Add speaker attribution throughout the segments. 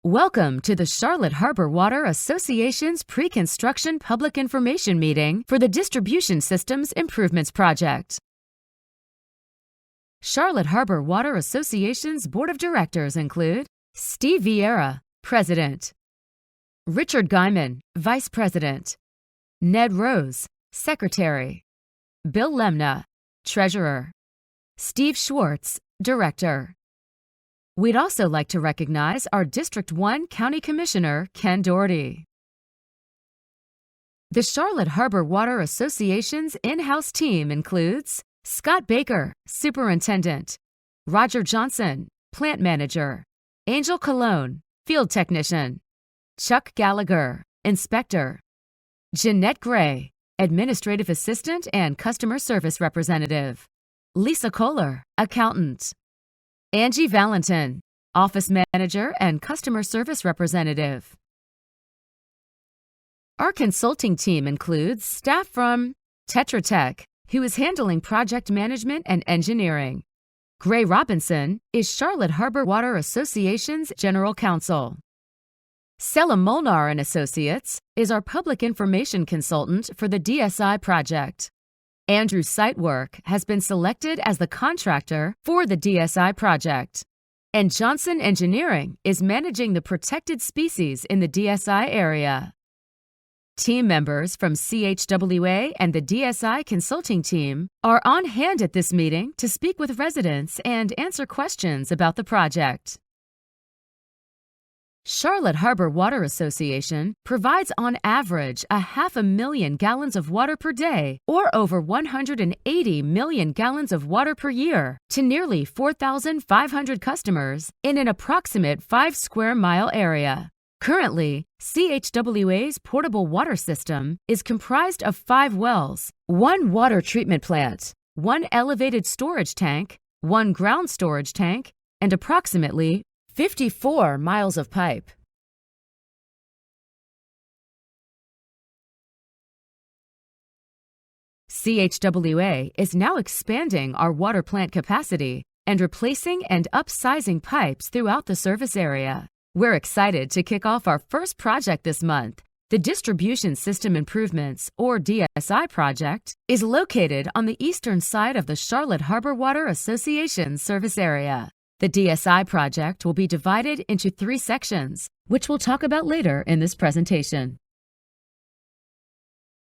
Speaker 1: Welcome to the Charlotte Harbor Water Association's Preconstruction Public Information Meeting for the Distribution Systems Improvements Project. Charlotte Harbor Water Association's Board of Directors include Steve Vieira, President; Richard Guyman, Vice President; Ned Rose, Secretary; Bill Lemna, Treasurer; Steve Schwartz, Director. We'd also like to recognize our District 1 County Commissioner, Ken Doherty. The Charlotte Harbor Water Association's in-house team includes Scott Baker, Superintendent; Roger Johnson, Plant Manager; Angel Colon, Field Technician; Chuck Gallagher, Inspector; Jeanette Gray, Administrative Assistant and Customer Service Representative; Lisa Kohler, Accountant; Angie Valentin, Office Manager and Customer Service Representative. Our consulting team includes staff from Tetra Tech, who is handling project management and engineering. Gray Robinson is Charlotte Harbor Water Association's General Counsel. Sella Molnar and Associates is our public information consultant for the DSI project. Andrew Sitework has been selected as the contractor for the DSI project. And Johnson Engineering is managing the protected species in the DSI area. Team members from CHWA and the DSI consulting team are on hand at this meeting to speak with residents and answer questions about the project. Charlotte Harbor Water Association provides on average 500,000 gallons of water per day, or over 180 million gallons of water per year, to nearly 4,500 customers in an approximate 5 square mile area. Currently, CHWA's portable water system is comprised of 5 wells, 1 water treatment plant, 1 elevated storage tank, 1 ground storage tank, and approximately 54 miles of pipe. CHWA is now expanding our water plant capacity and replacing and upsizing pipes throughout the service area. We're excited to kick off our first project this month. The Distribution System Improvements, or DSI project, is located on the eastern side of the Charlotte Harbor Water Association service area. The DSI project will be divided into 3 sections, which we'll talk about later in this presentation.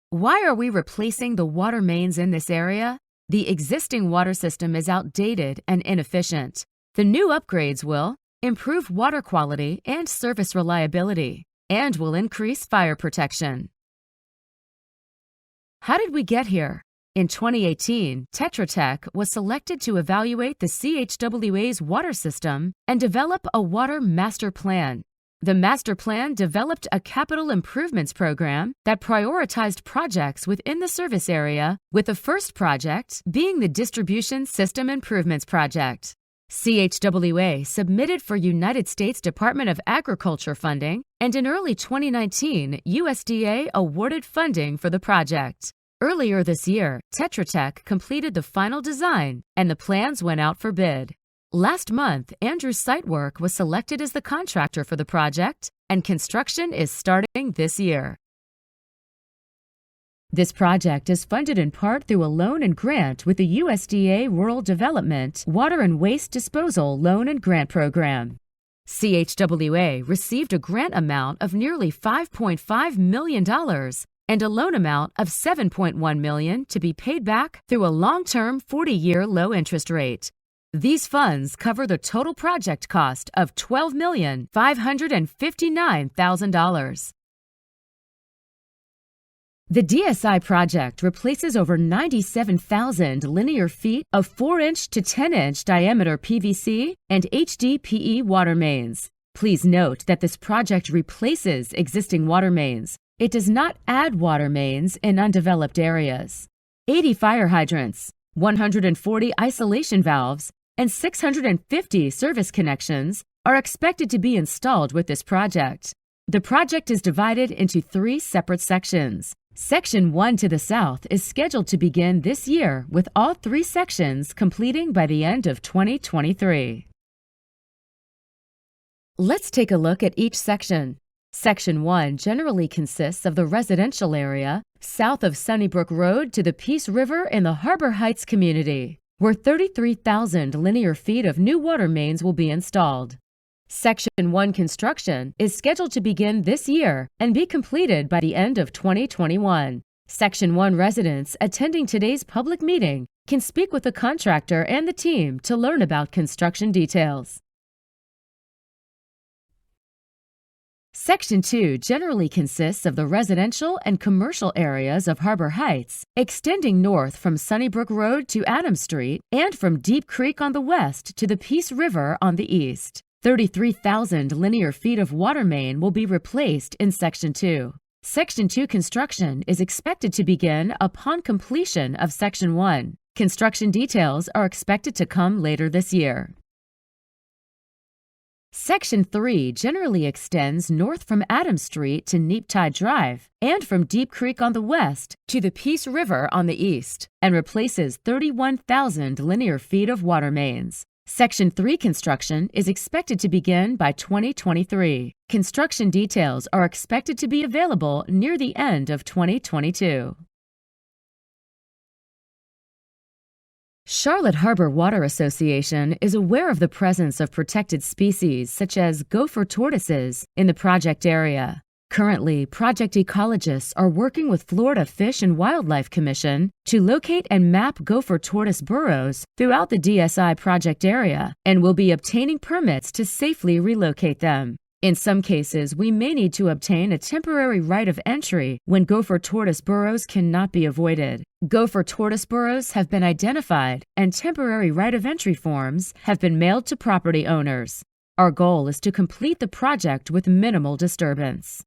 Speaker 1: Why are we replacing the water mains in this area? The existing water system is outdated and inefficient. The new upgrades will improve water quality and service reliability, and will increase fire protection. How did we get here? In 2018, Tetra Tech was selected to evaluate the CHWA's water system and develop a water master plan. The master plan developed a capital improvements program that prioritized projects within the service area, with the first project being the Distribution System Improvements Project. CHWA submitted for United States Department of Agriculture funding, and in early 2019, USDA awarded funding for the project. Earlier this year, Tetra Tech completed the final design, and the plans went out for bid. Last month, Andrew Sitework was selected as the contractor for the project, and construction is starting this year. This project is funded in part through a loan and grant with the USDA Rural Development Water and Waste Disposal Loan and Grant Program. CHWA received a grant amount of nearly $5.5 million and a loan amount of $7.1 million to be paid back through a long-term 40-year low-interest rate. These funds cover the total project cost of $12,559,000. The DSI project replaces over 97,000 linear feet of 4-inch to 10-inch diameter PVC and HDPE water mains. Please note that this project replaces existing water mains. It does not add water mains in undeveloped areas. 80 fire hydrants, 140 isolation valves, and 650 service connections are expected to be installed with this project. The project is divided into 3 separate sections. Section 1 to the south is scheduled to begin this year, with all 3 sections completing by the end of 2023. Let's take a look at each section. Section 1 generally consists of the residential area south of Sunnybrook Road to the Peace River in the Harbor Heights community, where 33,000 linear feet of new water mains will be installed. Section 1 construction is scheduled to begin this year and be completed by the end of 2021. Section 1 residents attending today's public meeting can speak with the contractor and the team to learn about construction details. Section 2 generally consists of the residential and commercial areas of Harbor Heights, extending north from Sunnybrook Road to Adams Street and from Deep Creek on the west to the Peace River on the east. 33,000 linear feet of water main will be replaced in Section 2. Section 2 construction is expected to begin upon completion of Section 1. Construction details are expected to come later this year. Section 3 generally extends north from Adams Street to Neaptide Drive and from Deep Creek on the west to the Peace River on the east and replaces 31,000 linear feet of water mains. Section 3 construction is expected to begin by 2023. Construction details are expected to be available near the end of 2022. Charlotte Harbor Water Association is aware of the presence of protected species such as gopher tortoises in the project area. Currently, project ecologists are working with Florida Fish and Wildlife Commission to locate and map gopher tortoise burrows throughout the DSI project area and will be obtaining permits to safely relocate them. In some cases, we may need to obtain a temporary right of entry when gopher tortoise burrows cannot be avoided. Gopher tortoise burrows have been identified and temporary right of entry forms have been mailed to property owners. Our goal is to complete the project with minimal disturbance.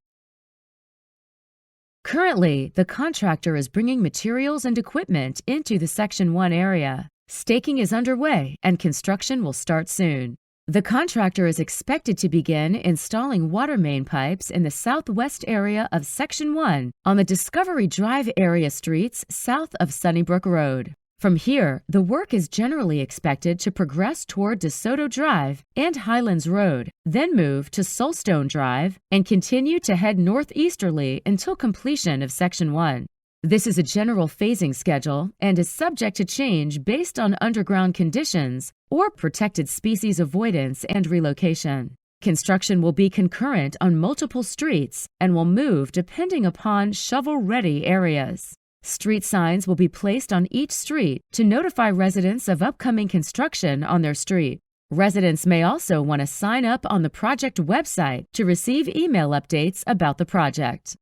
Speaker 1: Currently, the contractor is bringing materials and equipment into the Section 1 area. Staking is underway and construction will start soon. The contractor is expected to begin installing water main pipes in the southwest area of Section 1 on the Discovery Drive area streets south of Sunnybrook Road. From here, the work is generally expected to progress toward DeSoto Drive and Highlands Road, then move to Soulstone Drive and continue to head northeasterly until completion of Section 1. This is a general phasing schedule and is subject to change based on underground conditions or protected species avoidance and relocation. Construction will be concurrent on multiple streets and will move depending upon shovel-ready areas. Street signs will be placed on each street to notify residents of upcoming construction on their street. Residents may also want to sign up on the project website to receive email updates about the project.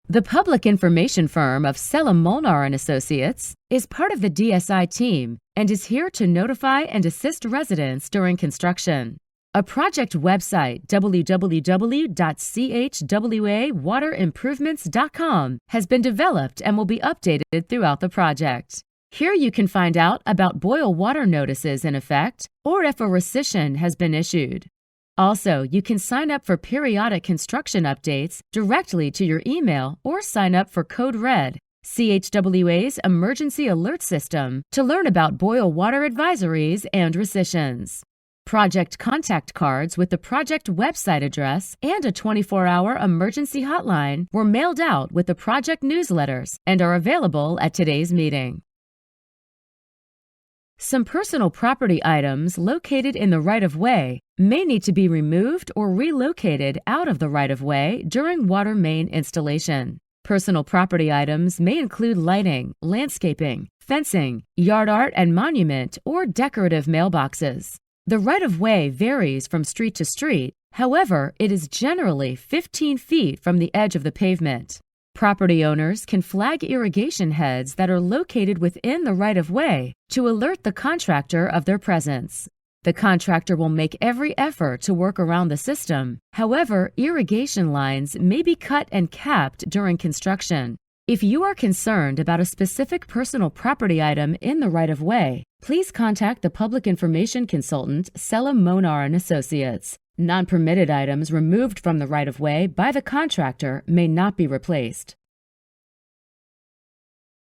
Speaker 1: The public information firm of Selim Molnar & Associates is part of the DSI team and is here to notify and assist residents during construction. A project website, www.chwawaterimprovements.com, has been developed and will be updated throughout the project. Here you can find out about boil water notices in effect or if a rescission has been issued. Also, you can sign up for periodic construction updates directly to your email or sign up for Code Red, CHWA's emergency alert system, to learn about boil water advisories and rescissions. Project contact cards with the project website address and a 24-hour emergency hotline were mailed out with the project newsletters and are available at today's meeting. Some personal property items located in the right-of-way may need to be removed or relocated out of the right-of-way during water main installation. Personal property items may include lighting, landscaping, fencing, yard art and monument, or decorative mailboxes. The right-of-way varies from street to street. However, it is generally 15 feet from the edge of the pavement. Property owners can flag irrigation heads that are located within the right-of-way to alert the contractor of their presence. The contractor will make every effort to work around the system. However, irrigation lines may be cut and capped during construction. If you are concerned about a specific personal property item in the right-of-way, please contact the public information consultant Selim Molnar & Associates. Non-permitted items removed from the right-of-way by the contractor may not be replaced.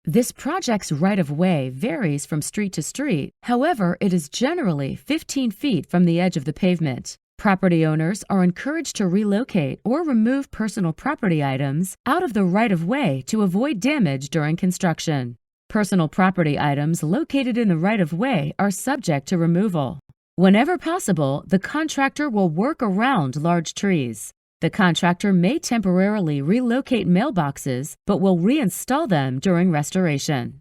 Speaker 1: This project's right-of-way varies from street to street. However, it is generally 15 feet from the edge of the pavement. Property owners are encouraged to relocate or remove personal property items out of the right-of-way to avoid damage during construction. Personal property items located in the right-of-way are subject to removal. Whenever possible, the contractor will work around large trees. The contractor may temporarily relocate mailboxes, but will reinstall them during restoration.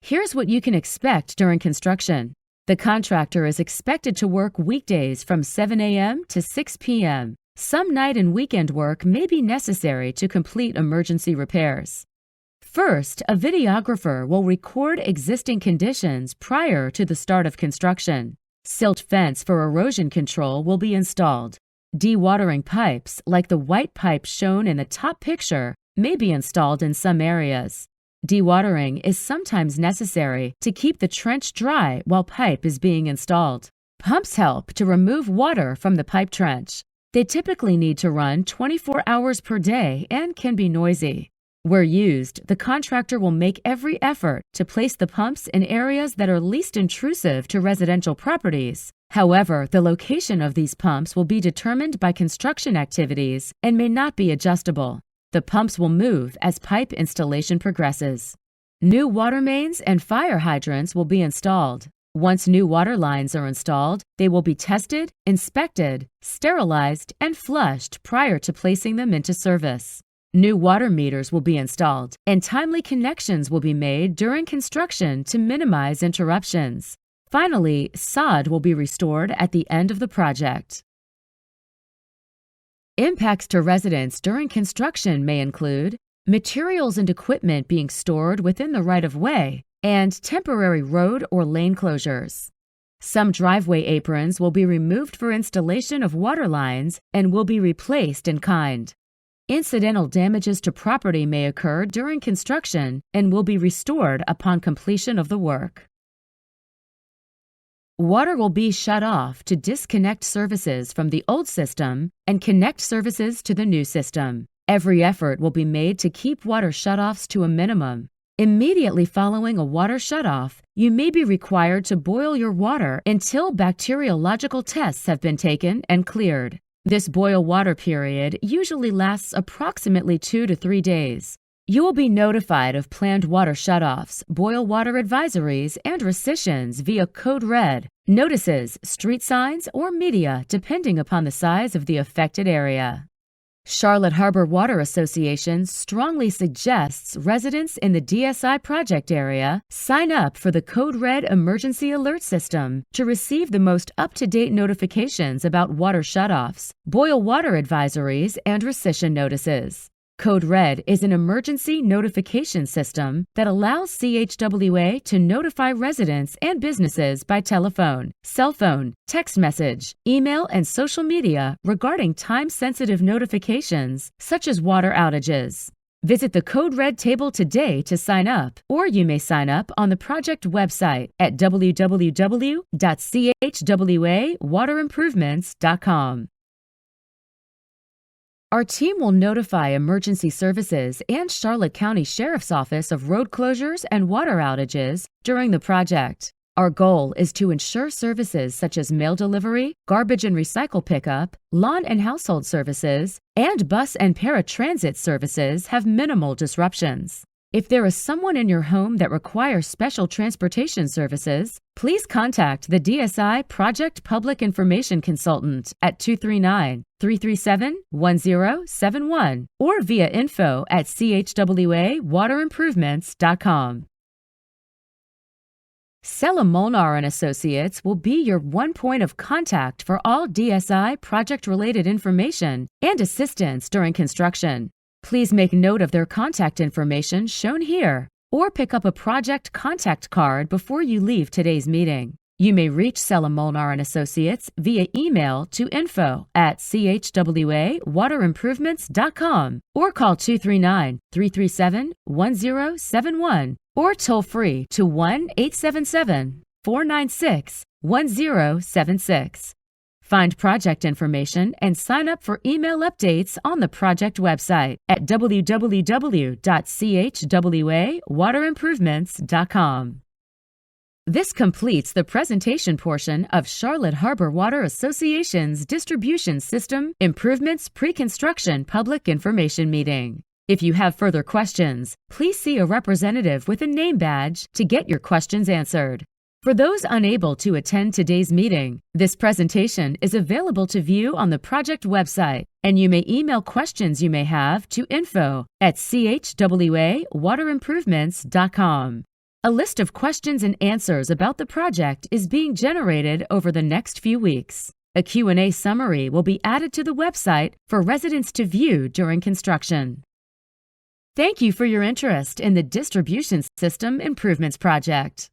Speaker 1: Here's what you can expect during construction. The contractor is expected to work weekdays from 7 a.m. to 6 p.m. Some night and weekend work may be necessary to complete emergency repairs. First, a videographer will record existing conditions prior to the start of construction. Silt fence for erosion control will be installed. Dewatering pipes, like the white pipe shown in the top picture, may be installed in some areas. Dewatering is sometimes necessary to keep the trench dry while pipe is being installed. Pumps help to remove water from the pipe trench. They typically need to run 24 hours per day and can be noisy. Where used, the contractor will make every effort to place the pumps in areas that are least intrusive to residential properties. However, the location of these pumps will be determined by construction activities and may not be adjustable. The pumps will move as pipe installation progresses. New water mains and fire hydrants will be installed. Once new water lines are installed, they will be tested, inspected, sterilized, and flushed prior to placing them into service. New water meters will be installed, and timely connections will be made during construction to minimize interruptions. Finally, sod will be restored at the end of the project. Impacts to residents during construction may include materials and equipment being stored within the right-of-way and temporary road or lane closures. Some driveway aprons will be removed for installation of water lines and will be replaced in kind. Incidental damages to property may occur during construction and will be restored upon completion of the work. Water will be shut off to disconnect services from the old system and connect services to the new system. Every effort will be made to keep water shutoffs to a minimum. Immediately following a water shutoff, you may be required to boil your water until bacteriological tests have been taken and cleared. This boil water period usually lasts approximately 2 to 3 days. You will be notified of planned water shutoffs, boil water advisories, and rescissions via Code Red, notices, street signs, or media depending upon the size of the affected area. Charlotte Harbor Water Association strongly suggests residents in the DSI project area sign up for the Code Red Emergency Alert System to receive the most up-to-date notifications about water shutoffs, boil water advisories, and rescission notices. Code Red is an emergency notification system that allows CHWA to notify residents and businesses by telephone, cell phone, text message, email, and social media regarding time-sensitive notifications such as water outages. Visit the Code Red table today to sign up, or you may sign up on the project website at www.chwawaterimprovements.com. Our team will notify emergency services and Charlotte County Sheriff's Office of road closures and water outages during the project. Our goal is to ensure services such as mail delivery, garbage and recycle pickup, lawn and household services, and bus and paratransit services have minimal disruptions. If there is someone in your home that requires special transportation services, please contact the DSI Project Public Information Consultant at 239-337-1071 or via info@chwawaterimprovements.com. Sella Molnar & Associates will be your one point of contact for all DSI project-related information and assistance during construction. Please make note of their contact information shown here, or pick up a project contact card before you leave today's meeting. You may reach Sella Molnar & Associates via email to info@chwawaterimprovements.com or call 239-337-1071 or toll free to 1-877-496-1076. Find project information and sign up for email updates on the project website at www.chwawaterimprovements.com. This completes the presentation portion of Charlotte Harbor Water Association's Distribution System Improvements Pre-Construction Public Information Meeting. If you have further questions, please see a representative with a name badge to get your questions answered. For those unable to attend today's meeting, this presentation is available to view on the project website, and you may email questions you may have to info@chwawaterimprovements.com. A list of questions and answers about the project is being generated over the next few weeks. A Q&A summary will be added to the website for residents to view during construction. Thank you for your interest in the Distribution System Improvements Project.